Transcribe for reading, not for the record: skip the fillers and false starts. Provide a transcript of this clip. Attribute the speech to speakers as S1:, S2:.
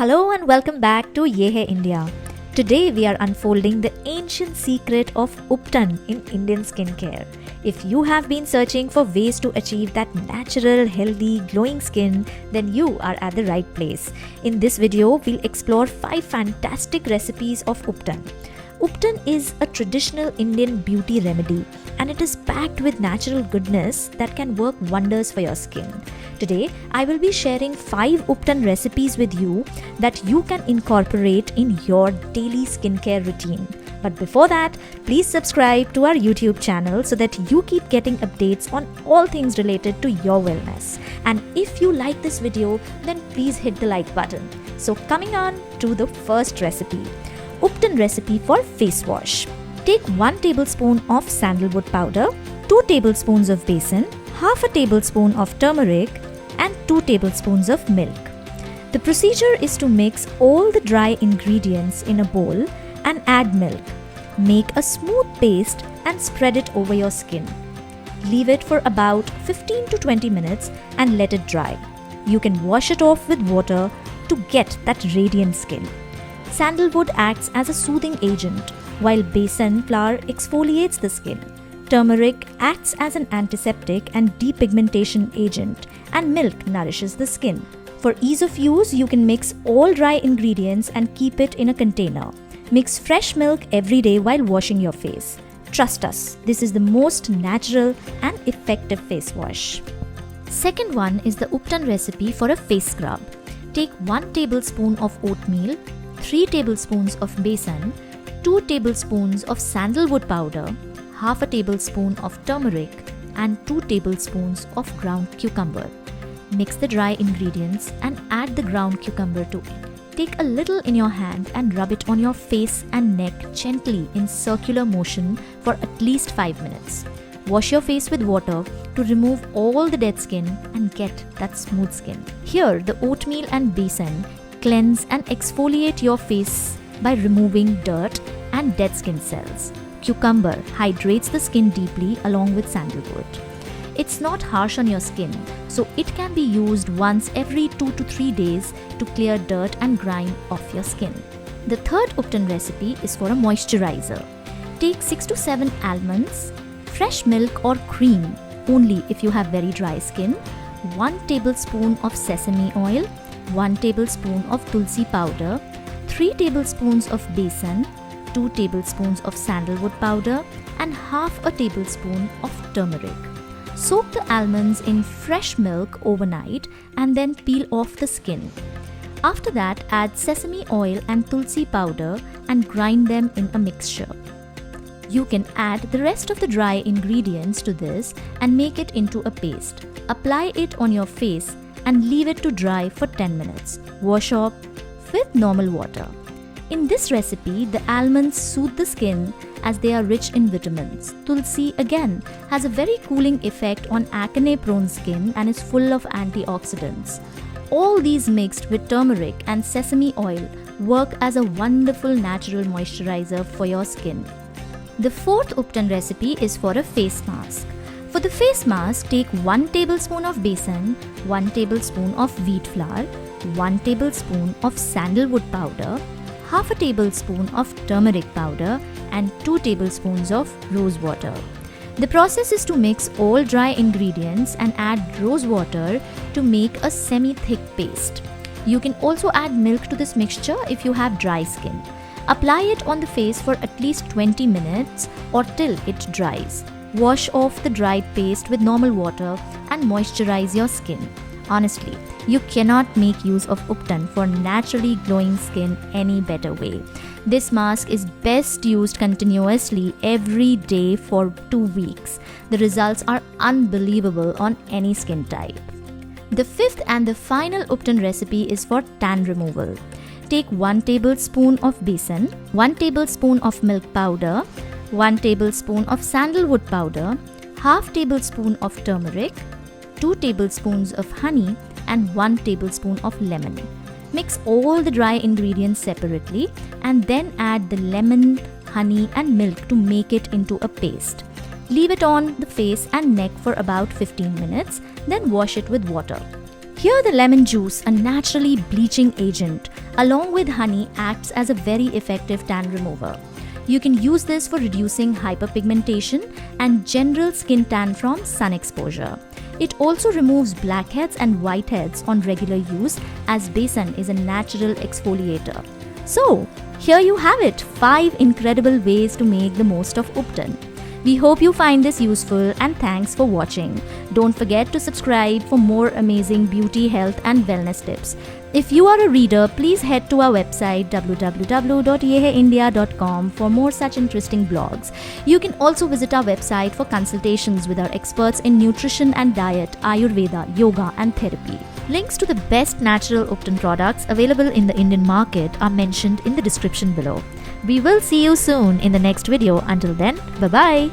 S1: Hello and welcome back to Ye Hai India. Today we are unfolding the ancient secret of Ubtan in Indian skincare. If you have been searching for ways to achieve that natural, healthy, glowing skin, then you are at the right place. In this video, we'll explore 5 fantastic recipes of Ubtan. Ubtan is a traditional Indian beauty remedy and it is packed with natural goodness that can work wonders for your skin. Today, I will be sharing 5 Ubtan recipes with you that you can incorporate in your daily skincare routine. But before that, please subscribe to our YouTube channel so that you keep getting updates on all things related to your wellness. And if you like this video, then please hit the like button. So coming on to the first recipe. Ubtan recipe for face wash. Take 1 tablespoon of sandalwood powder, 2 tablespoons of besan, half a tablespoon of turmeric and 2 tablespoons of milk. The procedure is to mix all the dry ingredients in a bowl and add milk. Make a smooth paste and spread it over your skin. Leave it for about 15 to 20 minutes and let it dry. You can wash it off with water to get that radiant skin. Sandalwood acts as a soothing agent, while besan flour exfoliates the skin. Turmeric acts as an antiseptic and depigmentation agent, and milk nourishes the skin. For ease of use, you can mix all dry ingredients and keep it in a container. Mix fresh milk every day while washing your face. Trust us, this is the most natural and effective face wash. Second one is the Ubtan recipe for a face scrub. Take 1 tablespoon of oatmeal, 3 tablespoons of besan, 2 tablespoons of sandalwood powder, half a tablespoon of turmeric and 2 tablespoons of ground cucumber. Mix the dry ingredients and add the ground cucumber to it. Take a little in your hand and rub it on your face and neck gently in circular motion for at least 5 minutes. Wash your face with water to remove all the dead skin and get that smooth skin. Here, the oatmeal and besan cleanse and exfoliate your face by removing dirt and dead skin cells. Cucumber hydrates the skin deeply along with sandalwood. It's not harsh on your skin, so it can be used once every 2 to 3 days to clear dirt and grime off your skin. The third Ubtan recipe is for a moisturizer. Take 6 to 7 almonds, fresh milk or cream only if you have very dry skin, 1 tablespoon of sesame oil, 1 tablespoon of tulsi powder, 3 tablespoons of besan, 2 tablespoons of sandalwood powder and half a tablespoon of turmeric. Soak the almonds in fresh milk overnight and then peel off the skin. After that, add sesame oil and tulsi powder and grind them in a mixture. You can add the rest of the dry ingredients to this and make it into a paste. Apply it on your face and leave it to dry for 10 minutes. Wash off with normal water. In this recipe, the almonds soothe the skin as they are rich in vitamins. Tulsi again has a very cooling effect on acne-prone skin and is full of antioxidants. All these mixed with turmeric and sesame oil work as a wonderful natural moisturizer for your skin. The fourth Ubtan recipe is for a face mask. For the face mask, take 1 tablespoon of besan, 1 tablespoon of wheat flour, 1 tablespoon of sandalwood powder, half a tablespoon of turmeric powder and 2 tablespoons of rose water. The process is to mix all dry ingredients and add rose water to make a semi-thick paste. You can also add milk to this mixture if you have dry skin. Apply it on the face for at least 20 minutes or till it dries. Wash off the dried paste with normal water and moisturize your skin. Honestly, you cannot make use of Ubtan for naturally glowing skin any better way. This mask is best used continuously every day for 2 weeks. The results are unbelievable on any skin type. The fifth and the final Ubtan recipe is for tan removal. Take 1 tablespoon of besan, 1 tablespoon of milk powder, 1 tablespoon of sandalwood powder, half tablespoon of turmeric, 2 tablespoons of honey and 1 tablespoon of lemon. Mix all the dry ingredients separately and then add the lemon, honey and milk to make it into a paste. Leave it on the face and neck for about 15 minutes, then wash it with water. Here the lemon juice, a naturally bleaching agent, along with honey, acts as a very effective tan remover. You can use this for reducing hyperpigmentation and general skin tan from sun exposure. It also removes blackheads and whiteheads on regular use, as besan is a natural exfoliator. So, here you have it, 5 incredible ways to make the most of Ubtan. We hope you find this useful, and thanks for watching. Don't forget to subscribe for more amazing beauty, health and wellness tips. If you are a reader, please head to our website www.yeheindia.com for more such interesting blogs. You can also visit our website for consultations with our experts in nutrition and diet, Ayurveda, yoga and therapy. Links to the best natural Ubtan products available in the Indian market are mentioned in the description below. We will see you soon in the next video. Until then, bye-bye.